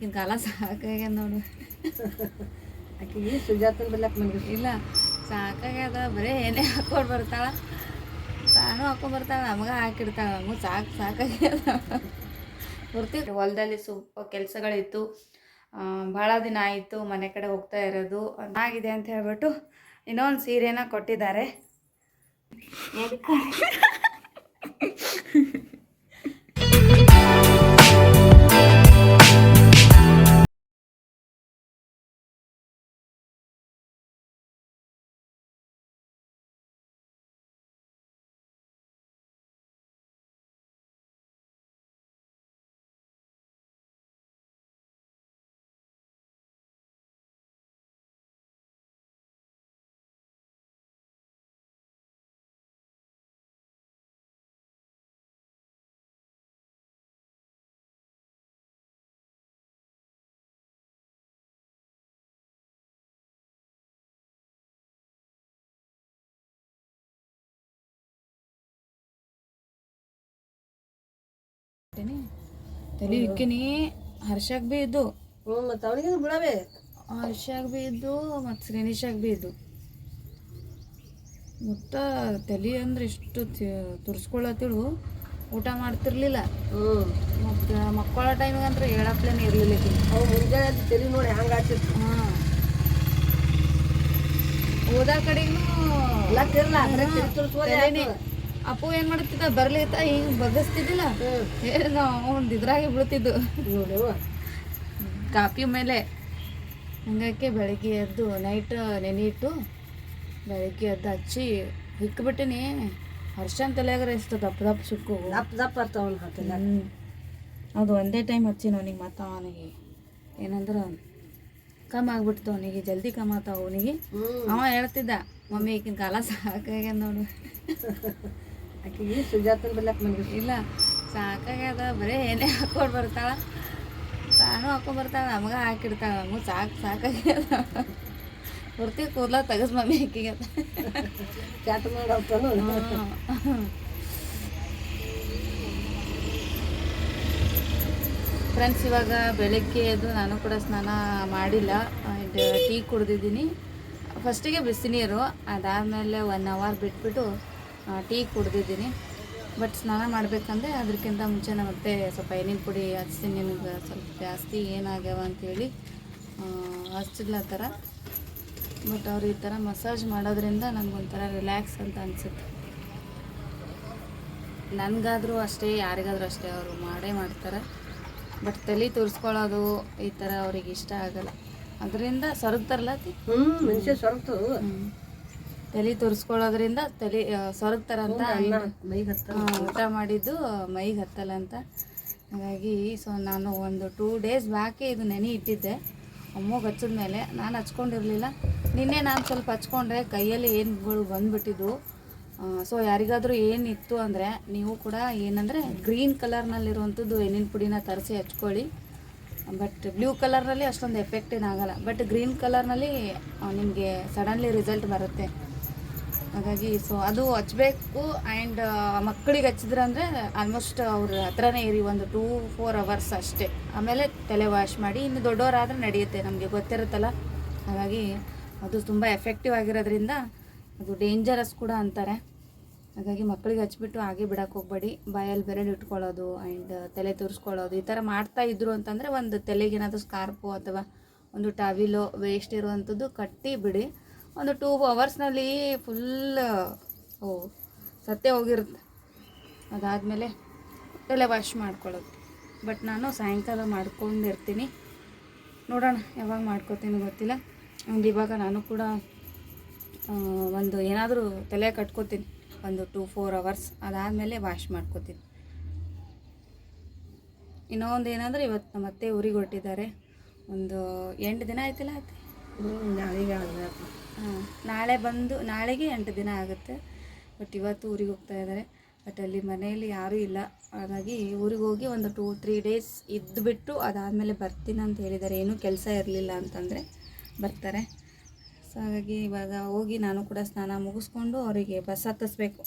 ಈಗಿನ ಕಾಲ ಸಾಕಾಗ್ಯದ ನೋಡು. ಆಕೆಗೆ ಸುಜಾತನ ಬೆಲ್ಲಕ್ಕೆ ಬಂದ್ರಿ ಇಲ್ಲ ಸಾಕಾಗ್ಯದ, ಬರೀ ಏನೇ ಹಾಕೊಂಡು ಬರ್ತಾಳೆ, ತಾನು ಹಾಕೊಂಡು ಬರ್ತಾಳೆ, ನಮಗೆ ಹಾಕಿಡ್ತಾಳೆ, ನಮಗೆ ಸಾಕಾಗ್ಯದ. ಬರ್ತೀವಿ ಹೊಲದಲ್ಲಿ ಸ್ವಲ್ಪ ಕೆಲಸಗಳಿತ್ತು, ಭಾಳ ದಿನ ಆಯಿತು ಮನೆ ಕಡೆ ಹೋಗ್ತಾ ಇರೋದು ಆಗಿದೆ ಅಂತ ಹೇಳ್ಬಿಟ್ಟು ಇನ್ನೊಂದು ಸೀರೆನ ಕೊಟ್ಟಿದ್ದಾರೆ. ತಲೆ ಇಕ್ಕಿನಿ ಹರ್ಷಾಗ್ ಭೀ ಇದ್ದು, ಮತ್ತು ಅವನಿಗೆ ಬಿಡವೆ ಹರ್ಷಾಗ್ ಭೀ ಇದ್ದು ಮತ್ತು ಶ್ರೇಣಿಶಾಗ್ ಭೀ ಇದ್ದು. ಮುಟ್ಟ ತಲೆ ಅಂದ್ರೆ ಇಷ್ಟು ತುರ್ಸ್ಕೊಳತಿಳು, ಊಟ ಮಾಡ್ತಿರ್ಲಿಲ್ಲ. ಮತ್ತು ಮಕ್ಕಳ ಟೈಮಿಗೆ ಅಂದ್ರೆ ಹೇಳಪ್ಲೇನೆ ಇರಲಿಲ್ಲ. ಅವು ಮುಂಜಾನೆ ತಲೆ ನೋಡಿ ಹಂಗೆ ಆಗ್ತಿತ್ತು. ಹಾಂ, ಓದಾ ಕಡೆಗೂ ಅಪ್ಪು ಏನು ಮಾಡ್ತಿದ್ದ, ಬರ್ಲಿತ್ತ ಹಿಂಗೆ ಬಗ್ಗಿಸ್ತಿದ್ದಿಲ್ಲ, ಒಂದು ಇದ್ರಾಗೆ ಬೀಳ್ತಿದ್ದು ಕಾಪಿ ಮೇಲೆ. ಹಂಗಾಕೆ ಬೆಳಗ್ಗೆ ಎದ್ದು ನೈಟ್ ನೆನೆ ಇಟ್ಟು ಬೆಳಗ್ಗೆ ಎದ್ದು ಹಚ್ಚಿ ಹಿಕ್ಬಿಟ್ಟಿನಿ. ಹರ್ಷನ್ ತಲೆಯಾಗರ ಎಷ್ಟು ದಪ್ಪ ದಪ್ಪ ಸುಕ್ಕು ದಪ್ಪ ಬರ್ತಾವ. ಅದು ಒಂದೇ ಟೈಮ್ ಹಚ್ಚಿನ ಅವನಿಗೆ, ಮತ್ತು ಅವನಿಗೆ ಏನಂದ್ರೆ ಕಮ್ಮಿ ಆಗ್ಬಿಡ್ತು, ಅವನಿಗೆ ಜಲ್ದಿ ಕಮ್ಮಿ ಆತಾವ ಅವನಿಗೆ. ಅವ ಹೇಳ್ತಿದ್ದ, ಮಮ್ಮಿ ಈಗಿನ ಕಾಲ ಸಾಕಾಗ್ಯದ ನೋಡು. ಆಕೆಗೆ ಸುಜಾತನ ಬೆಲ್ಲಕ್ಕೆ ಬಂದ್ರಿ ಇಲ್ಲ ಸಾಕಾಗ್ಯದ, ಬರೀ ಏನೇ ಹಾಕೊಂಡು ಬರ್ತಾಳೆ, ತಾನು ಹಾಕೊಂಡು ಬರ್ತಾಳೆ, ನಮಗೆ ಹಾಕಿಡ್ತಾಳೆ, ನಮಗೆ ಸಾಕಾಗ್ಯದ. ಬರ್ತೀವಿ ಕೂದಲ ತೆಗಸ್ ಮಮ್ಮಿ ಆಕಿಗೆ ಚಾಟ್ ಮಾಡತ್ತಾನು. ಫ್ರೆಂಡ್ಸ್, ಇವಾಗ ಬೆಳಗ್ಗೆ ಎದ್ದು ನಾನು ಕೂಡ ಸ್ನಾನ ಮಾಡಿಲ್ಲ, ಆ್ಯಂಡ್ ಟೀ ಕುಡ್ದಿದ್ದೀನಿ. ಫಸ್ಟಿಗೆ ಬಿಸಿ ನೀರು, ಅದಾದಮೇಲೆ 1 ಅವರ್ ಬಿಟ್ಬಿಟ್ಟು ಟೀ ಕುಡ್ದಿದ್ದೀನಿ. ಬಟ್ ಸ್ನಾನ ಮಾಡಬೇಕಂದ್ರೆ ಅದಕ್ಕಿಂತ ಮುಂಚೆ ಮತ್ತೆ ಸ್ವಲ್ಪ ಎಣ್ಣೆ ಪುಡಿ ಹಚ್ತೀನಿ, ನಿನಗೆ ಸ್ವಲ್ಪ ಜಾಸ್ತಿ ಏನಾಗ್ಯಾವ ಅಂಥೇಳಿ ಹಚ್ಚಿದ್ಲತ್ತರ. ಬಟ್ ಅವ್ರು ಈ ಥರ ಮಸಾಜ್ ಮಾಡೋದ್ರಿಂದ ನನಗೊಂಥರ ರಿಲ್ಯಾಕ್ಸ್ ಅಂತ ಅನಿಸುತ್ತೆ. ನನಗಾದರೂ ಅಷ್ಟೇ, ಯಾರಿಗಾದರೂ ಅಷ್ಟೇ, ಅವರು ಮಾಡೇ ಮಾಡ್ತಾರೆ. ಬಟ್ ತಲೆ ತುರ್ಸ್ಕೊಳ್ಳೋದು ಈ ಥರ ಅವ್ರಿಗೆ ಇಷ್ಟ ಆಗಲ್ಲ, ಅದರಿಂದ ಸೊರಗ್ತಾರಲ್ಲ ಮನುಷ್ಯ ಸೊರಗ್ತು. ತಲೆ ತುರ್ಸ್ಕೊಳ್ಳೋದ್ರಿಂದ ತಲೆ ಸೊರಗ್ತಾರಂತ, ಊಟ ಮಾಡಿದ್ದು ಮೈಗೆ ಹತ್ತಲ್ಲ ಅಂತ. ಹಾಗಾಗಿ ನಾನು ಒಂದು 2 ಡೇಸ್ ಬ್ಯಾಕೆ ಇದು ನೆನೆ ಇಟ್ಟಿದ್ದೆ. ಅಮ್ಮಗೆ ಹಚ್ಚಿದ ಮೇಲೆ ನಾನು ಹಚ್ಕೊಂಡಿರಲಿಲ್ಲ. ನಿನ್ನೆ ನಾನು ಸ್ವಲ್ಪ ಹಚ್ಕೊಂಡ್ರೆ ಕೈಯಲ್ಲಿ ಏನುಗಳು ಬಂದುಬಿಟ್ಟಿದ್ವು. ಸೊ ಯಾರಿಗಾದರೂ ಏನಿತ್ತು ಅಂದರೆ ನೀವು ಕೂಡ ಏನಂದರೆ ಗ್ರೀನ್ ಕಲರ್ನಲ್ಲಿರುವಂಥದ್ದು ಎಣ್ಣಿನ ಪುಡಿನ ತರಿಸಿ ಹಚ್ಕೊಳ್ಳಿ. ಬಟ್ ಬ್ಲೂ ಕಲರ್ನಲ್ಲಿ ಅಷ್ಟೊಂದು ಎಫೆಕ್ಟ್ ಏನಾಗಲ್ಲ, ಬಟ್ ಗ್ರೀನ್ ಕಲರ್ನಲ್ಲಿ ನಿಮಗೆ ಸಡನ್ಲಿ ರಿಸಲ್ಟ್ ಬರುತ್ತೆ. ಹಾಗಾಗಿ ಸೊ ಅದು ಹಚ್ಬೇಕು. ಆ್ಯಂಡ್ ಮಕ್ಕಳಿಗೆ ಹಚ್ಚಿದ್ರಂದರೆ ಆಲ್ಮೋಸ್ಟ್ ಅವ್ರ ಹತ್ರನೇ ಇರಿ ಒಂದು 2-4 ಅವರ್ಸ್ ಅಷ್ಟೇ, ಆಮೇಲೆ ತಲೆ ವಾಶ್ ಮಾಡಿ. ಇನ್ನು ದೊಡ್ಡವರಾದರೆ ನಡೆಯುತ್ತೆ, ನಮಗೆ ಗೊತ್ತಿರುತ್ತಲ್ಲ. ಹಾಗಾಗಿ ಅದು ತುಂಬ ಎಫೆಕ್ಟಿವ್ ಆಗಿರೋದ್ರಿಂದ ಅದು ಡೇಂಜರಸ್ ಕೂಡ ಅಂತಾರೆ. ಹಾಗಾಗಿ ಮಕ್ಕಳಿಗೆ ಹಚ್ಬಿಟ್ಟು ಹಾಗೆ ಬಿಡೋಕೆ ಹೋಗ್ಬೇಡಿ. ಬಾಯಲ್ಲಿ ಬೆರಳು ಇಟ್ಕೊಳ್ಳೋದು ಆ್ಯಂಡ್ ತಲೆ ತುರಿಸ್ಕೊಳ್ಳೋದು ಈ ಥರ ಮಾಡ್ತಾಯಿದ್ರು ಅಂತಂದರೆ ಒಂದು ತಲೆಗೇನಾದರೂ ಸ್ಕಾರ್ಪು ಅಥವಾ ಒಂದು ಟಾವಿಲೋ ವೇಸ್ಟ್ ಇರುವಂಥದ್ದು ಕಟ್ಟಿ ಬಿಡಿ. ಒಂದು 2 ಅವರ್ಸ್ನಲ್ಲಿ ಫುಲ್ ಸತ್ತೇ ಹೋಗಿರುತ್ತೆ. ಅದಾದಮೇಲೆ ತಲೆ ವಾಶ್ ಮಾಡ್ಕೊಳ್ಳೋದು. ಬಟ್ ನಾನು ಸಾಯಂಕಾಲ ಮಾಡ್ಕೊಂಡಿರ್ತೀನಿ, ನೋಡೋಣ ಯಾವಾಗ ಮಾಡ್ಕೋತೀನಿ ಗೊತ್ತಿಲ್ಲ. ಆ್ಯಂಡ್ ಇವಾಗ ನಾನು ಕೂಡ ಒಂದು ಏನಾದರೂ ತಲೆ ಕಟ್ಕೋತೀನಿ ಒಂದು 2-4 ಅವರ್ಸ್, ಅದಾದಮೇಲೆ ವಾಶ್ ಮಾಡ್ಕೋತೀನಿ. ಇನ್ನೊಂದು ಏನಂದರೆ ಇವತ್ತು ನಮ್ಮ ಅತ್ತೆ ಊರಿಗೆ ಹೊರಟಿದ್ದಾರೆ. ಒಂದು 8 ದಿನ ಆಯ್ತಿಲ್ಲ ಅತ್ತೆ. ನಾಳೆ ಬಂದು ನಾಳೆಗೆ 8 ದಿನ ಆಗುತ್ತೆ. ಬಟ್ ಇವತ್ತು ಊರಿಗೆ ಹೋಗ್ತಾ ಇದ್ದಾರೆ. ಬಟ್ ಅಲ್ಲಿ ಮನೆಯಲ್ಲಿ ಯಾರೂ ಇಲ್ಲ, ಹಾಗಾಗಿ ಊರಿಗೆ ಹೋಗಿ ಒಂದು 2-3 ಡೇಸ್ ಇದ್ದುಬಿಟ್ಟು ಅದಾದಮೇಲೆ ಬರ್ತೀನಿ ಅಂತ ಹೇಳಿದ್ದಾರೆ. ಏನೂ ಕೆಲಸ ಇರಲಿಲ್ಲ ಅಂತಂದರೆ ಬರ್ತಾರೆ. ಸೊ ಹಾಗಾಗಿ ಇವಾಗ ಹೋಗಿ ನಾನು ಕೂಡ ಸ್ನಾನ ಮುಗಿಸ್ಕೊಂಡು ಅವರಿಗೆ ಬಸ್ ಹತ್ತಿಸ್ಬೇಕು.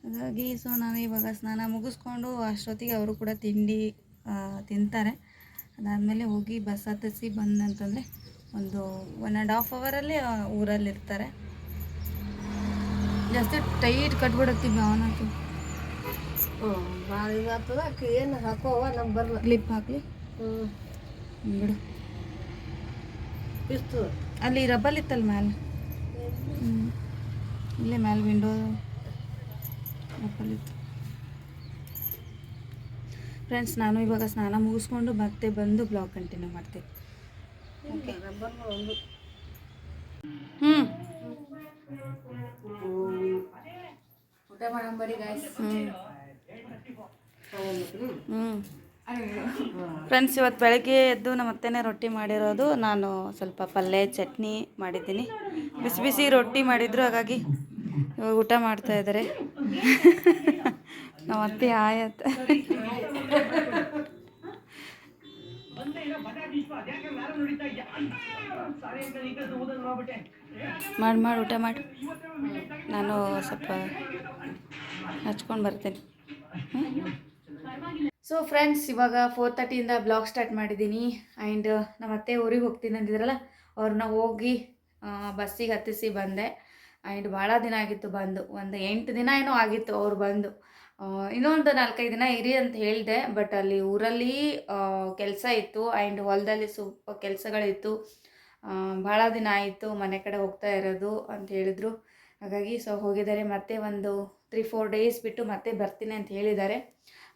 ಹಾಗಾಗಿ ಸೊ ನಾನು ಇವಾಗ ಸ್ನಾನ ಮುಗಿಸ್ಕೊಂಡು ಅಷ್ಟೊತ್ತಿಗೆ ಅವರು ಕೂಡ ತಿಂಡಿ ತಿಂತಾರೆ. ಅದಾದಮೇಲೆ ಹೋಗಿ ಬಸ್ ಹತ್ತಿಸಿ ಬಂದಂತಂದರೆ ಒಂದು 1.5 ಅವರಲ್ಲಿ ಊರಲ್ಲಿರ್ತಾರೆ. ಜಾಸ್ತಿ ಟೈಟ್ ಕಟ್ಬಿಡತ್ತೀವಿ ಅವನಂತೂ. ಭಾಳ ಇದಾಗ್ತದ ಆಕೆ ಏನು ಹಾಕೋವ ನಮ್ಗೆ ಬರಲ್ಲ. ಕ್ಲಿಪ್ ಹಾಕಲಿ ಬಿಡು. ಇಷ್ಟು ಅಲ್ಲಿ ರಬ್ಬಲ್ ಇತ್ತಲ್ಲ ಮ್ಯಾಲೆ. ಇಲ್ಲೇ ಮ್ಯಾಲೆ ವಿಂಡೋ ರಬ್ಬಲ್ ಇತ್ತು. ಫ್ರೆಂಡ್ಸ್, ನಾನು ಇವಾಗ ಸ್ನಾನ ಮುಗಿಸ್ಕೊಂಡು ಮತ್ತೆ ಬಂದು ಬ್ಲಾಗ್ ಕಂಟಿನ್ಯೂ ಮಾಡ್ತೀನಿ. ಓಕೆ. ರಬ್ಬರ್ ಒಂದು ಊಟ ಮಾಡಂಬರಿ ಗಾಯ್ಸ್. ಫ್ರೆಂಡ್ಸ್, ಇವತ್ತು ಬೆಳಗ್ಗೆ ಎದ್ದು ನಮ್ಮ ಅತ್ತೆನೇ ರೊಟ್ಟಿ ಮಾಡಿರೋದು. ನಾನು ಸ್ವಲ್ಪ ಪಲ್ಯ ಚಟ್ನಿ ಮಾಡಿದ್ದೀನಿ. ಬಿಸಿ ಬಿಸಿ ರೊಟ್ಟಿ ಮಾಡಿದ್ರು, ಹಾಗಾಗಿ ಇವಾಗ ಊಟ ಮಾಡ್ತಾ ಇದ್ದಾರೆ. ನಮ್ಮ ಅತ್ತೆ ಆಯತ್ ಮಾಡಿ ಊಟ ಮಾಡಿ. ನಾನು ಸ್ವಲ್ಪ ಹಚ್ಕೊಂಡು ಬರ್ತೇನೆ. ಸೊ ಫ್ರೆಂಡ್ಸ್, ಇವಾಗ 4:30 ಬ್ಲಾಗ್ ಸ್ಟಾರ್ಟ್ ಮಾಡಿದ್ದೀನಿ. ಆ್ಯಂಡ್ ನಮ್ಮ ಅತ್ತೆ ಊರಿಗೆ ಹೋಗ್ತೀನಿ ಅಂದಿದ್ರಲ್ಲ, ಅವ್ರನ್ನ ಹೋಗಿ ಬಸ್ಸಿಗೆ ಹತ್ತಿಸಿ ಬಂದೆ. ಆ್ಯಂಡ್ ಭಾಳ ದಿನ ಆಗಿತ್ತು ಬಂದು, ಒಂದು 8 ದಿನ ಏನೋ ಆಗಿತ್ತು ಅವ್ರು ಬಂದು. ಇನ್ನೊಂದು 4-5 ದಿನ ಇರಿ ಅಂತ ಹೇಳಿದೆ, ಬಟ್ ಅಲ್ಲಿ ಊರಲ್ಲಿ ಕೆಲಸ ಇತ್ತು. ಆ್ಯಂಡ್ ಹೊಲದಲ್ಲಿ ಸ್ವಲ್ಪ ಕೆಲಸಗಳಿತ್ತು. ಭಾಳ ದಿನ ಆಯಿತು ಮನೆ ಕಡೆ ಹೋಗ್ತಾ ಇರೋದು ಅಂತ ಹೇಳಿದರು. ಹಾಗಾಗಿ ಹೋಗಿದ್ದಾರೆ. ಮತ್ತೆ ಒಂದು 3-4 ಡೇಸ್ ಬಿಟ್ಟು ಮತ್ತೆ ಬರ್ತೀನಿ ಅಂತ ಹೇಳಿದ್ದಾರೆ.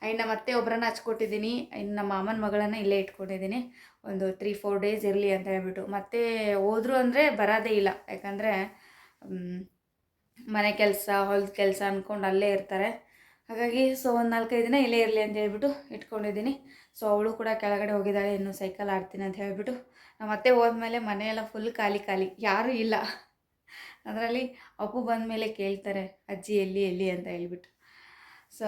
ಆ್ಯಂಡ್ ನಮ್ಮ ಅತ್ತೆ ಒಬ್ಬರನ್ನ ಹಚ್ಕೊಟ್ಟಿದ್ದೀನಿ. ಇನ್ನು ನಮ್ಮ ಮಾಮನ ಮಗಳನ್ನು ಇಲ್ಲೇ ಇಟ್ಕೊಂಡಿದ್ದೀನಿ. ಒಂದು 3-4 ಡೇಸ್ ಇರಲಿ ಅಂತ ಹೇಳ್ಬಿಟ್ಟು. ಮತ್ತೆ ಹೋದ್ರು ಅಂದರೆ ಬರೋದೇ ಇಲ್ಲ, ಯಾಕಂದರೆ ಮನೆ ಕೆಲಸ ಹೊಲದ ಕೆಲಸ ಅಂದ್ಕೊಂಡು ಅಲ್ಲೇ ಇರ್ತಾರೆ. ಹಾಗಾಗಿ ಒಂದು 4-5 ದಿನ ಇಲ್ಲೇ ಇರಲಿ ಅಂತ ಹೇಳ್ಬಿಟ್ಟು ಇಟ್ಕೊಂಡಿದ್ದೀನಿ. ಅವಳು ಕೂಡ ಕೆಳಗಡೆ ಹೋಗಿದ್ದಾಳೆ, ಇನ್ನು ಸೈಕಲ್ ಆಡ್ತೀನಿ ಅಂತ ಹೇಳ್ಬಿಟ್ಟು. ನಮ್ಮ ಅತ್ತೆ ಹೋದ್ಮೇಲೆ ಮನೆಯೆಲ್ಲ ಫುಲ್ ಖಾಲಿ ಖಾಲಿ, ಯಾರೂ ಇಲ್ಲ. ಅದರಲ್ಲಿ ಅಪ್ಪು ಬಂದಮೇಲೆ ಕೇಳ್ತಾರೆ ಅಜ್ಜಿ ಎಲ್ಲಿ ಅಂತ ಹೇಳ್ಬಿಟ್ಟು.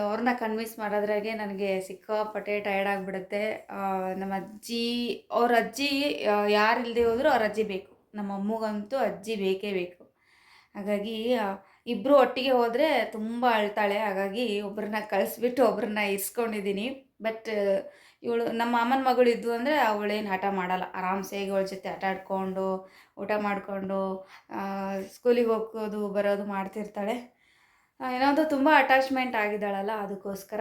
ಅವ್ರನ್ನ ಕನ್ವಿನ್ಸ್ ಮಾಡೋದ್ರಾಗೆ ನನಗೆ ಸಿಕ್ಕಾಪಟ್ಟೆ ಟಯರ್ಡ್ ಆಗಿಬಿಡುತ್ತೆ. ಅವ್ರ ಅಜ್ಜಿ ಯಾರು ಇಲ್ಲದೆ ಹೋದರೂ ಅವ್ರ ಅಜ್ಜಿ ಬೇಕು. ನಮ್ಮ ಅಮ್ಮಗಂತೂ ಅಜ್ಜಿ ಬೇಕೇ ಬೇಕು. ಹಾಗಾಗಿ ಇಬ್ಬರು ಒಟ್ಟಿಗೆ ಹೋದರೆ ತುಂಬ ಅಳ್ತಾಳೆ. ಹಾಗಾಗಿ ಒಬ್ಬರನ್ನ ಕಳಿಸ್ಬಿಟ್ಟು ಒಬ್ಬರನ್ನ ಇರಿಸ್ಕೊಂಡಿದ್ದೀನಿ. ಬಟ್ ಇವಳು ನಮ್ಮ ಮಾಮನ ಮಗಳು ಇದ್ದು ಅಂದರೆ ಅವಳೇನು ಹಠ ಮಾಡಲ್ಲ. ಆರಾಮ್ಸೆ ಇವಳ ಜೊತೆ ಆಟ ಆಡ್ಕೊಂಡು ಊಟ ಮಾಡಿಕೊಂಡು ಸ್ಕೂಲಿಗೆ ಹೋಗೋದು ಬರೋದು ಮಾಡ್ತಿರ್ತಾಳೆ. ಏನಾದರೂ ತುಂಬ ಅಟ್ಯಾಚ್ಮೆಂಟ್ ಆಗಿದ್ದಾಳಲ್ಲ, ಅದಕ್ಕೋಸ್ಕರ.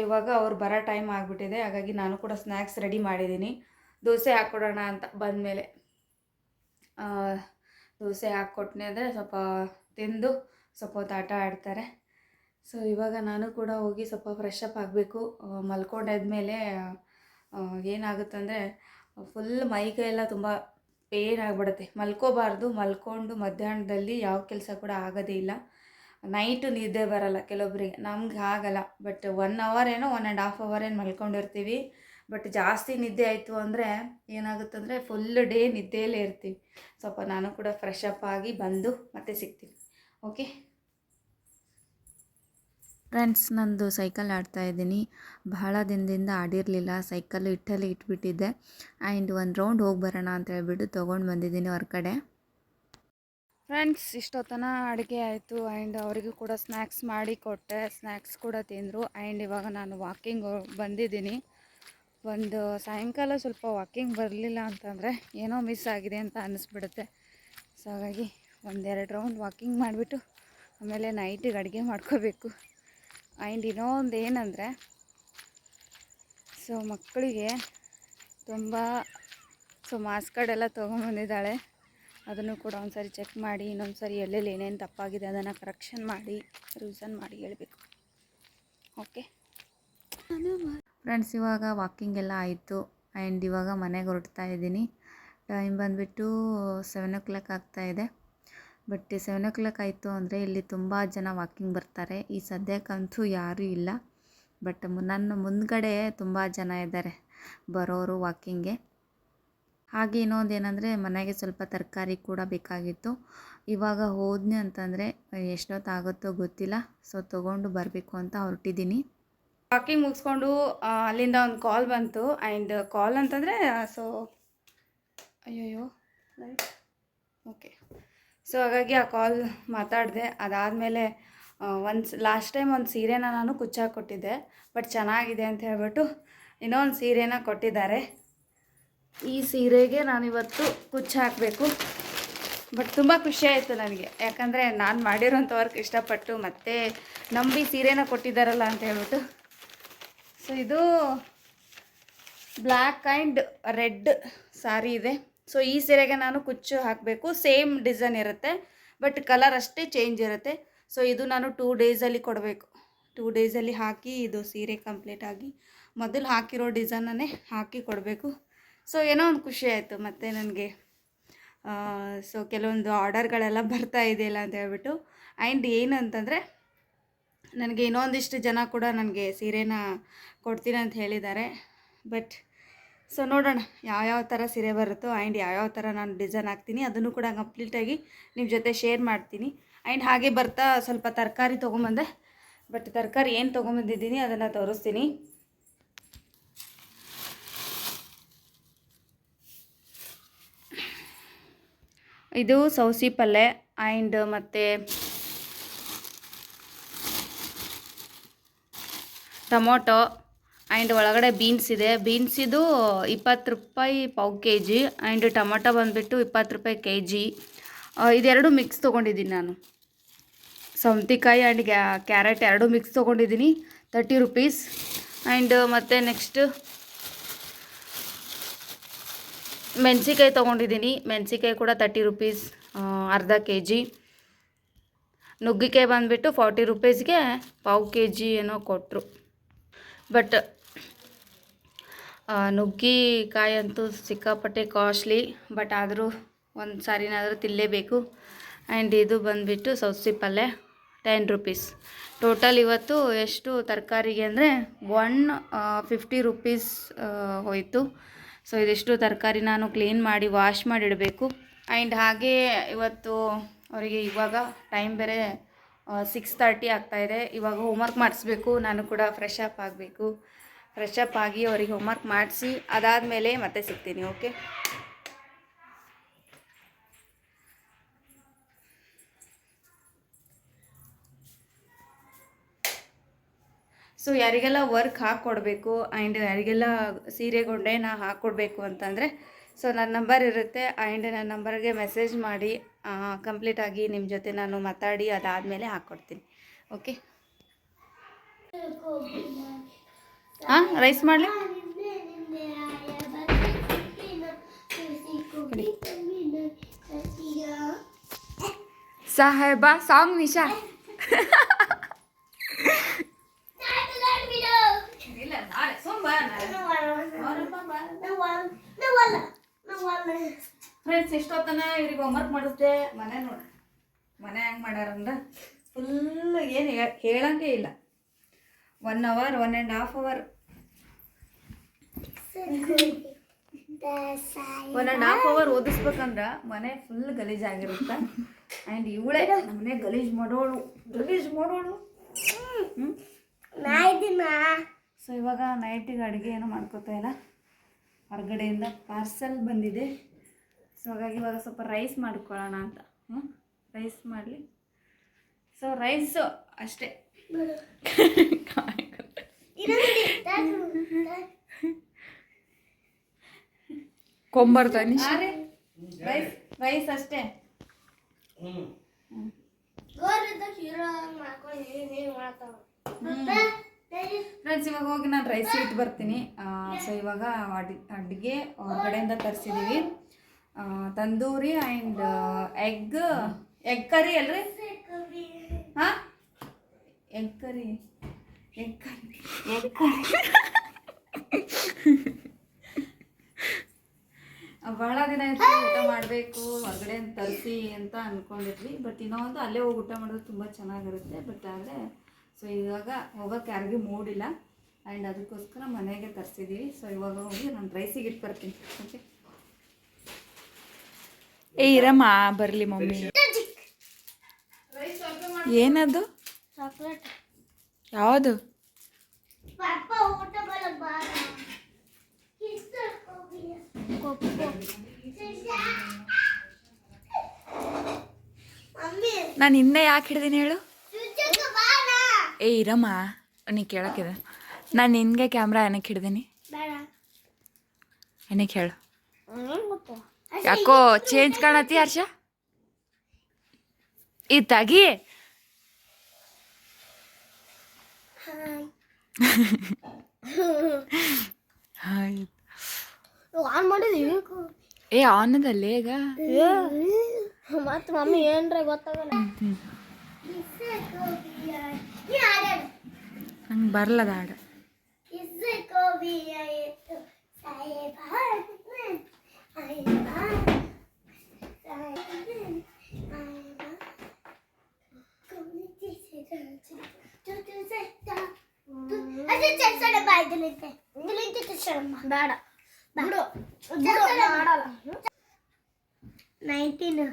ಇವಾಗ ಅವ್ರು ಬರೋ ಟೈಮ್ ಆಗಿಬಿಟ್ಟಿದೆ. ಹಾಗಾಗಿ ನಾನು ಕೂಡ ಸ್ನ್ಯಾಕ್ಸ್ ರೆಡಿ ಮಾಡಿದ್ದೀನಿ. ದೋಸೆ ಹಾಕ್ಕೊಡೋಣ ಅಂತ ಬಂದಮೇಲೆ ದೋಸೆ ಹಾಕ್ಕೊಟ್ನೆ ಅಂದರೆ ಸ್ವಲ್ಪ ತಿಂದು ಸ್ವಲ್ಪ ಹೊತ್ತು ಆಟ ಆಡ್ತಾರೆ. ಇವಾಗ ನಾನು ಕೂಡ ಹೋಗಿ ಸ್ವಲ್ಪ ಫ್ರೆಶ್ ಅಪ್ ಆಗಬೇಕು. ಮಲ್ಕೊಂಡಾದ್ಮೇಲೆ ಏನಾಗುತ್ತಂದರೆ ಫುಲ್ ಮೈಕೈಯೆಲ್ಲ ತುಂಬ ಪೇನ್ ಆಗಿಬಿಡುತ್ತೆ. ಮಲ್ಕೋಬಾರ್ದು. ಮಲ್ಕೊಂಡು ಮಧ್ಯಾಹ್ನದಲ್ಲಿ ಯಾವ ಕೆಲಸ ಕೂಡ ಆಗೋದೇ ಇಲ್ಲ. ನೈಟು ನಿದ್ದೆ ಬರೋಲ್ಲ ಕೆಲವೊಬ್ಬರಿಗೆ, ನಮ್ಗೆ ಆಗಲ್ಲ. ಬಟ್ 1 ಅವರ್ ಏನೋ 1.5 ಅವರ್ ಏನು ಮಲ್ಕೊಂಡಿರ್ತೀವಿ. ಬಟ್ ಜಾಸ್ತಿ ನಿದ್ದೆ ಆಯಿತು ಅಂದರೆ ಏನಾಗುತ್ತಂದರೆ ಫುಲ್ ಡೇ ನಿದ್ದೆಯಲ್ಲೇ ಇರ್ತೀವಿ. ಸ್ವಲ್ಪ ನಾನು ಕೂಡ ಫ್ರೆಶ್ ಅಪ್ ಆಗಿ ಬಂದು ಮತ್ತೆ ಸಿಗ್ತೀನಿ. ಓಕೆ ಫ್ರೆಂಡ್ಸ್, ನಂದು ಸೈಕಲ್ ಆಡ್ತಾಯಿದ್ದೀನಿ. ಬಹಳ ದಿನದಿಂದ ಆಡಿರಲಿಲ್ಲ. ಸೈಕಲ್ಲು ಇಟ್ಟಲ್ಲಿ ಇಟ್ಬಿಟ್ಟಿದ್ದೆ. ಆ್ಯಂಡ್ ಒಂದು ರೌಂಡ್ ಹೋಗಿ ಬರೋಣ ಅಂತ ಹೇಳ್ಬಿಟ್ಟು ತೊಗೊಂಡು ಬಂದಿದ್ದೀನಿ ಹೊರಗಡೆ. ಫ್ರೆಂಡ್ಸ್, ಇಷ್ಟೊತ್ತನ ಅಡುಗೆ ಆಯಿತು. ಆ್ಯಂಡ್ ಅವರಿಗೂ ಕೂಡ ಸ್ನ್ಯಾಕ್ಸ್ ಮಾಡಿ ಕೊಟ್ಟೆ. ಸ್ನ್ಯಾಕ್ಸ್ ಕೂಡ ತಿಂದರು. ಆ್ಯಂಡ್ ಇವಾಗ ನಾನು ವಾಕಿಂಗ್ ಬಂದಿದ್ದೀನಿ. ಒಂದು ಸಾಯಂಕಾಲ ಸ್ವಲ್ಪ ವಾಕಿಂಗ್ ಬರಲಿಲ್ಲ ಅಂತಂದರೆ ಏನೋ ಮಿಸ್ ಆಗಿದೆ ಅಂತ ಅನ್ನಿಸ್ಬಿಡುತ್ತೆ. ಹಾಗಾಗಿ 1-2 ರೌಂಡ್ ವಾಕಿಂಗ್ ಮಾಡಿಬಿಟ್ಟು ಆಮೇಲೆ ನೈಟಿಗೆ ಅಡುಗೆ ಮಾಡ್ಕೋಬೇಕು. ಆ್ಯಂಡ್ ಇನ್ನೊಂದು ಏನಂದರೆ ಮಕ್ಕಳಿಗೆ ತುಂಬ ಮಾರ್ಕ್ಸ್ ಕಾರ್ಡೆಲ್ಲ ತೊಗೊಂಬಂದಿದ್ದಾಳೆ. ಅದನ್ನು ಕೂಡ ಒಂದು ಸಾರಿ ಚೆಕ್ ಮಾಡಿ, ಇನ್ನೊಂದು ಸಾರಿ ಎಲ್ಲೆಲ್ಲಿ ಏನೇನು ತಪ್ಪಾಗಿದೆ ಅದನ್ನು ಕರೆಕ್ಷನ್ ಮಾಡಿ ರಿವಿಷನ್ ಮಾಡಿ ಹೇಳಬೇಕು. ಓಕೆ ಫ್ರೆಂಡ್ಸ್, ಇವಾಗ ವಾಕಿಂಗ್ ಎಲ್ಲ ಆಯಿತು. ಆ್ಯಂಡ್ ಇವಾಗ ಮನೆಗೆ ಹೊರಡ್ತಾ ಇದ್ದೀನಿ. ಟೈಮ್ ಬಂದುಬಿಟ್ಟು 7 o'clock ಆಗ್ತಾಯಿದೆ. ಬಟ್ 7 o'clock ಆಯಿತು ಅಂದರೆ ಇಲ್ಲಿ ತುಂಬ ಜನ ವಾಕಿಂಗ್ ಬರ್ತಾರೆ. ಈ ಸದ್ಯಕ್ಕಂತೂ ಯಾರೂ ಇಲ್ಲ. ಬಟ್ ನನ್ನ ಮುಂದ್ಗಡೆ ತುಂಬ ಜನ ಇದ್ದಾರೆ ಬರೋರು ವಾಕಿಂಗ್ಗೆ. ಹಾಗೆ ಇನ್ನೊಂದು ಏನಂದರೆ ಮನೆಗೆ ಸ್ವಲ್ಪ ತರಕಾರಿ ಕೂಡ ಬೇಕಾಗಿತ್ತು. ಇವಾಗ ಹೋದ್ನಿ ಅಂತಂದರೆ ಎಷ್ಟೊತ್ತಾಗುತ್ತೋ ಗೊತ್ತಿಲ್ಲ. ತೊಗೊಂಡು ಬರಬೇಕು ಅಂತ ಹೊರಟಿದ್ದೀನಿ. ವಾಕಿಂಗ್ ಮುಗಿಸ್ಕೊಂಡು ಅಲ್ಲಿಂದ ಒಂದು ಕಾಲ್ ಬಂತು. ಆ್ಯಂಡ್ ಕಾಲ್ ಅಂತಂದರೆ ಅಯ್ಯಯ್ಯೋ ಓಕೆ. ಹಾಗಾಗಿ ಆ ಕಾಲ್ ಮಾತಾಡಿದೆ. ಅದಾದಮೇಲೆ ಲಾಸ್ಟ್ ಟೈಮ್ ಒಂದು ಸೀರೆನ ನಾನು ಕುಚ್ಚಾಕೊಟ್ಟಿದ್ದೆ. ಬಟ್ ಚೆನ್ನಾಗಿದೆ ಅಂತ ಹೇಳ್ಬಿಟ್ಟು ಇನ್ನೊಂದು ಸೀರೆನ ಕೊಟ್ಟಿದ್ದಾರೆ. ಈ ಸೀರೆಗೆ ನಾನಿವತ್ತು ಕುಚ್ಚು ಹಾಕಬೇಕು. ಬಟ್ ತುಂಬ ಖುಷಿ ಆಯಿತು ನನಗೆ, ಯಾಕಂದರೆ ನಾನು ಮಾಡಿರೋಂಥ ವರ್ಕ್ ಇಷ್ಟಪಟ್ಟು ಮತ್ತೆ ನಂಬಿ ಸೀರೆನ ಕೊಟ್ಟಿದ್ದಾರಲ್ಲ ಅಂತ ಹೇಳ್ಬಿಟ್ಟು. ಸೊ ಇದು ಬ್ಲ್ಯಾಕ್ ಆ್ಯಂಡ್ ರೆಡ್ ಸಾರಿ ಇದೆ. ಸೊ ಈ ಸೀರೆಗೆ ನಾನು ಕುಚ್ಚು ಹಾಕಬೇಕು. ಸೇಮ್ ಡಿಸೈನ್ ಇರುತ್ತೆ, ಬಟ್ ಕಲರ್ ಅಷ್ಟೇ ಚೇಂಜ್ ಇರುತ್ತೆ. ಸೊ ಇದು ನಾನು 2 ಡೇಸಲ್ಲಿ ಕೊಡಬೇಕು. 2 ಡೇಸಲ್ಲಿ ಹಾಕಿ ಇದು ಸೀರೆ ಕಂಪ್ಲೀಟ್ ಆಗಿ ಮೊದಲು ಹಾಕಿರೋ ಡಿಸೈನನ್ನೇ ಹಾಕಿ ಕೊಡಬೇಕು. ಸೊ ಏನೋ ಒಂದು ಖುಷಿ ಆಯಿತು ಮತ್ತು ನನಗೆ. ಸೊ ಕೆಲವೊಂದು ಆರ್ಡರ್ಗಳೆಲ್ಲ ಬರ್ತಾ ಇದೆಯಲ್ಲ ಅಂತ ಹೇಳ್ಬಿಟ್ಟು. ಆ್ಯಂಡ್ ಏನಂತಂದರೆ ನನಗೆ ಇನ್ನೊಂದಿಷ್ಟು ಜನ ಕೂಡ ನನಗೆ ಸೀರೆನ ಕೊಡ್ತೀನಿ ಅಂತ ಹೇಳಿದ್ದಾರೆ. ಬಟ್ ಸೊ ನೋಡೋಣ ಯಾವ್ಯಾವ ಥರ ಸೀರೆ ಬರುತ್ತೋ ಆ್ಯಂಡ್ ಯಾವ್ಯಾವ ಥರ ನಾನು ಡಿಸೈನ್ ಹಾಕ್ತೀನಿ ಅದನ್ನು ಕೂಡ ಕಂಪ್ಲೀಟಾಗಿ ನಿಮ್ಮ ಜೊತೆ ಶೇರ್ ಮಾಡ್ತೀನಿ. ಆ್ಯಂಡ್ ಹಾಗೆ ಬರ್ತಾ ಸ್ವಲ್ಪ ತರಕಾರಿ ತೊಗೊಂಬಂದೆ. ಬಟ್ ತರಕಾರಿ ಏನು ತೊಗೊಂಬಂದಿದ್ದೀನಿ ಅದನ್ನು ತೋರಿಸ್ತೀನಿ. ಇದು ಸೌಸಿ ಪಲ್ಯ ಆ್ಯಂಡ್ ಮತ್ತು ಟೊಮೊಟೊ ಆ್ಯಂಡ್ ಒಳಗಡೆ ಬೀನ್ಸ್ ಇದೆ. ಬೀನ್ಸಿದು 20 ರೂಪಾಯಿ ಪಾವು kg ಆ್ಯಂಡ್ ಟೊಮೊಟೊ ಬಂದುಬಿಟ್ಟು 20 ರೂಪಾಯಿ kg. ಇದೆರಡು ಮಿಕ್ಸ್ ತೊಗೊಂಡಿದ್ದೀನಿ ನಾನು. ಸೌತೆಕಾಯಿ ಆ್ಯಂಡ್ ಕ್ಯಾರೆಟ್ ಎರಡು ಮಿಕ್ಸ್ ತೊಗೊಂಡಿದ್ದೀನಿ 30 ರುಪೀಸ್. ಆ್ಯಂಡ್ ಮತ್ತು ನೆಕ್ಸ್ಟ್ ಮೆಣಸಿಕಾಯಿ ತೊಗೊಂಡಿದ್ದೀನಿ. ಮೆಣಸಿಕಾಯಿ ಕೂಡ 30 ರುಪೀಸ್ ಅರ್ಧ kg. ನುಗ್ಗಿಕಾಯಿ ಬಂದುಬಿಟ್ಟು 40 ರುಪೀಸ್ಗೆ ಪಾವು kg ಏನೋ ಕೊಟ್ಟರು. ಬಟ್ ನುಗ್ಗಿಕಾಯಿ ಅಂತೂ ಸಿಕ್ಕಾಪಟ್ಟೆ ಕಾಸ್ಟ್ಲಿ, ಬಟ್ ಆದರೂ ಒಂದು ಸಾರಿನಾದರೂ ತಿನ್ನಲೇಬೇಕು. ಆ್ಯಂಡ್ ಇದು ಬಂದುಬಿಟ್ಟು ಸೌಸಿ ಪಲ್ಯ 10 ರುಪೀಸ್. ಟೋಟಲ್ ಇವತ್ತು ಎಷ್ಟು ತರಕಾರಿಗೆ ಅಂದರೆ 150 ರುಪೀಸ್ ಹೋಯಿತು. ಸೊ ಇದಿಷ್ಟು ತರಕಾರಿ ನಾನು ಕ್ಲೀನ್ ಮಾಡಿ ವಾಶ್ ಮಾಡಿಡಬೇಕು. ಆ್ಯಂಡ್ ಹಾಗೆ ಇವತ್ತು ಅವರಿಗೆ ಇವಾಗ ಟೈಮ್ ಬೇರೆ 6:30 ಆಗ್ತಾಯಿದೆ. ಇವಾಗ ಹೋಮ್ವರ್ಕ್ ಮಾಡಿಸ್ಬೇಕು. ನಾನು ಕೂಡ ಫ್ರೆಶ್ ಅಪ್ ಆಗಬೇಕು. ಫ್ರೆಶ್ ಅಪ್ ಆಗಿ ಅವರಿಗೆ ಹೋಮ್ವರ್ಕ್ ಮಾಡಿಸಿ ಅದಾದಮೇಲೆ ಮತ್ತೆ ಸಿಗ್ತೀನಿ. ಓಕೆ. ಸೊ ಯಾರಿಗೆಲ್ಲ ವರ್ಕ್ ಹಾಕ್ಕೊಡ್ಬೇಕು ಆ್ಯಂಡ್ ಯಾರಿಗೆಲ್ಲ ಸೀರೆ ಗೊಂಡೆನ ಹಾಕ್ಕೊಡ್ಬೇಕು ಅಂತಂದರೆ ಸೊ ನನ್ನ ನಂಬರ್ ಇರುತ್ತೆ. ಆ್ಯಂಡ್ ನನ್ನ ನಂಬರ್ಗೆ ಮೆಸೇಜ್ ಮಾಡಿ ಕಂಪ್ಲೀಟಾಗಿ ನಿಮ್ಮ ಜೊತೆ ನಾನು ಮಾತಾಡಿ ಅದಾದಮೇಲೆ ಹಾಕ್ಕೊಡ್ತೀನಿ. ಓಕೆ. ಹಾಂ, ರೈಸ್ ಮಾಡಲಿ. ಸಾಹೇಬ ಸಾಂಗ್ ನಿಶಾ. ಫ್ರೆಂಡ್ಸ್, ಎಷ್ಟೊತ್ತನ ಇವ್ರಿಗೆ ಹೋಮ್ವರ್ಕ್ ಮಾಡಿಸ್ದೆ. ಮನೆ ನೋಡಿ ಮನೆ ಹೆಂಗೆ ಮಾಡ್ಯಾರಂದ್ರೆ ಫುಲ್ ಏನು ಹೇಳಂಗೆ ಇಲ್ಲ. 1 ಅವರ್ 1.5 ಅವರ್ 1.5 ಅವರ್ ಓದಿಸ್ಬೇಕಂದ್ರೆ ಮನೆ ಫುಲ್ ಗಲೀಜಾಗಿರುತ್ತೆ. ಆ್ಯಂಡ್ ಇವಳೇ ನಮ್ಮನೆ ಗಲೀಜು ಮಾಡೋಳು. ಸೊ ಇವಾಗ ನೈಟಿಗೆ ಅಡುಗೆ ಏನೂ ಮಾಡ್ಕೋತಾ ಇಲ್ಲ. ಹೊರಗಡೆಯಿಂದ ಪಾರ್ಸೆಲ್ ಬಂದಿದೆ. ಸೊ ಹಾಗಾಗಿ ಇವಾಗ ಸ್ವಲ್ಪ ರೈಸ್ ಮಾಡ್ಕೊಳ್ಳೋಣ ಅಂತ. ರೈಸ್ ಮಾಡಲಿ. ಸೊ ರೈಸು ಅಷ್ಟೇ. ಕೊಂಬರ್ತಾನೆ ರೈಸ್ ಅಷ್ಟೇ. ಫ್ರೆಂಡ್ಸ್, ಇವಾಗ ಹೋಗಿ ನಾನು ರೈಸ್ ಇಟ್ಟು ಬರ್ತೀನಿ. ಸೊ ಇವಾಗ ಅಡುಗೆ ಹೊರಗಡೆಯಿಂದ ತರಿಸಿದ್ದೀವಿ. ತಂದೂರಿ ಆ್ಯಂಡ್ ಎಗ್ ಕರಿ ಅಲ್ರಿ? ಹಾಂ, ಎಗ್ ಕರಿ. ಭಾಳ ದಿನ ಆಯಿತು ಊಟ ಮಾಡಬೇಕು ಹೊರಗಡೆ ತರಿಸಿ ಅಂತ ಅಂದ್ಕೊಂಡಿದ್ವಿ. ಬಟ್ ಇನ್ನೊಂದು ಅಲ್ಲೇ ಹೋಗಿ ಊಟ ಮಾಡೋದು ತುಂಬ ಚೆನ್ನಾಗಿರುತ್ತೆ. ಬಟ್ ಆದರೆ ಸೊ ಇವಾಗ ಹೋಗೋಕ್ಕೆ ಯಾರಿಗೂ ಮೂಡಿಲ್ಲ. ಆ್ಯಂಡ್ ಅದಕ್ಕೋಸ್ಕರ ಮನೆಗೆ ತರಿಸಿದ್ದೀವಿ. ಸೊ ಇವಾಗ ಹೋಗಿ ನಾನು ರೈಸಿಗೆ ಇಟ್ಟು ಬರ್ತೀನಿ. ಓಕೆ. ಇರಮ್ಮ ಬರಲಿ ಮಮ್ಮಿ. ಏನದು? ಚಾಕ್ಲೇಟ್. ಯಾವುದು? ನಾನು ಹಿಂದೆ ಯಾಕೆ ಹಿಡ್ದೀನಿ ಹೇಳು? ಇರಮ್ಮ, ನೀ ಕೇಳಕ್ಕಿದೆ. ನಾನು ನಿನಗೆ ಕ್ಯಾಮ್ರಾ ಏನಕ್ಕೆ ಹಿಡ್ದೀನಿ? ಏನಕ್ಕೆ ಹೇಳು ಹೆಂಗ್ ಗೊತ್ತು ಯಾಕೋ ಚೇಂಜ್ ಕಾಣತಿ ಹರ್ಷ ಇತ್ತಾಗಿ ಆನ್ ಮಾಡಿದೀವಿ ಏ ಆನದಲ್ಲೇ ಈಗ ಮತ್ ಮಮ್ಮಿ ಏನ್ರ ಗೊತ್ತಾಗಲ್ಲ ನಂಗೆ ಬರಲ್ಲದ ಹಾಡು ಬೇಡ ಬಿಡು ಮಾಡಲ್ಲ 19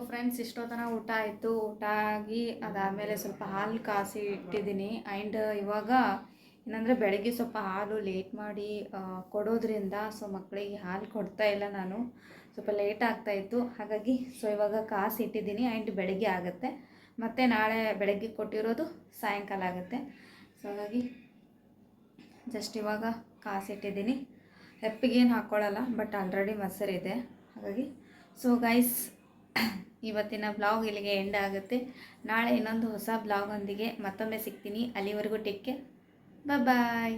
ಫ್ರೆಂಡ್ಸ್ ಇಷ್ಟೊತ್ತನ ಊಟ ಆಯಿತು. ಊಟ ಆಗಿ ಅದಾದಮೇಲೆ ಸ್ವಲ್ಪ ಹಾಲು ಕಾಸಿ ಇಟ್ಟಿದ್ದೀನಿ. ಆ್ಯಂಡ್ ಇವಾಗ ಏನಂದರೆ ಬೆಳಗ್ಗೆ ಸ್ವಲ್ಪ ಹಾಲು ಲೇಟ್ ಮಾಡಿ ಕೊಡೋದ್ರಿಂದ ಸೊ ಮಕ್ಕಳಿಗೆ ಹಾಲು ಕೊಡ್ತಾ ಇಲ್ಲ ನಾನು, ಸ್ವಲ್ಪ ಲೇಟ್ ಆಗ್ತಾಯಿತ್ತು. ಹಾಗಾಗಿ ಸೊ ಇವಾಗ ಕಾಸಿ ಇಟ್ಟಿದ್ದೀನಿ. ಆ್ಯಂಡ್ ಬೆಳಗ್ಗೆ ಆಗುತ್ತೆ, ಮತ್ತು ನಾಳೆ ಬೆಳಗ್ಗೆ ಕೊಟ್ಟಿರೋದು ಸಾಯಂಕಾಲ ಆಗುತ್ತೆ. ಸೊ ಹಾಗಾಗಿ ಜಸ್ಟ್ ಇವಾಗ ಕಾಸಿ ಇಟ್ಟಿದ್ದೀನಿ. ಹೆಪ್ಪಿಗೇನು ಹಾಕ್ಕೊಳ್ಳಲ್ಲ, ಬಟ್ ಆಲ್ರೆಡಿ ಮೊಸರಿದೆ ಹಾಗಾಗಿ. ಸೊ ಗೈಸ್, ಇವತ್ತಿನ ಬ್ಲಾಗ್ ಇಲ್ಲಿಗೆ ಎಂಡ್ ಆಗುತ್ತೆ. ನಾಳೆ ಇನ್ನೊಂದು ಹೊಸ ಬ್ಲಾಗೊಂದಿಗೆ ಮತ್ತೊಮ್ಮೆ ಸಿಗ್ತೀನಿ. ಅಲ್ಲಿವರೆಗೂ ಟೇಕ್ ಕೇರ್, ಬಾಯ್.